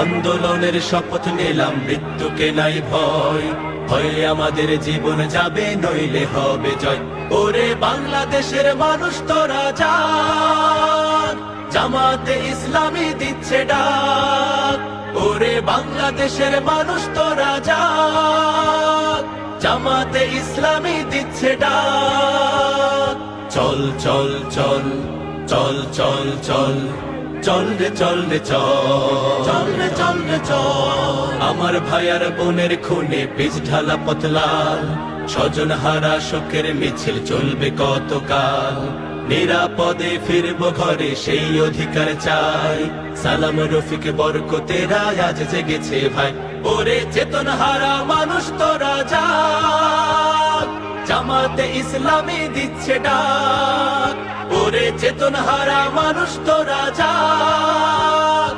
আন্দোলনের শপথ নিলাম, মৃত্যুকে নাই ভয়, হয় আমাদের জীবন যাবে নইলে হবে জয়। ওরে বাংলাদেশের মানুষ তোরা জাগ, জামাতে ইসলামী দিচ্ছে ডাক। ওরে বাংলাদেশের মানুষ তোরা জাগ, জামাতে ইসলামী দিচ্ছে ডাক। চল চল চল চল চল চল চল রে চল রে চল, চল রে চল রে চল। আমার ভাই আর বোনের খুনে পিচ ঢালা পথলাল, স্বজন হারা শোকের মিছিল চলবে কতকাল। নিরাপদে ফিরবো ঘরে সেই অধিকার চাই, সালাম রফিক বরকতেরা আজ জেগেছে ভাই। ওরে চেতন হারা মানুষ তোরা জাগ, জামাতে ইসলামী দিচ্ছে ডাক। ওরে চেতন হারা মানুষ তোরা জাগ।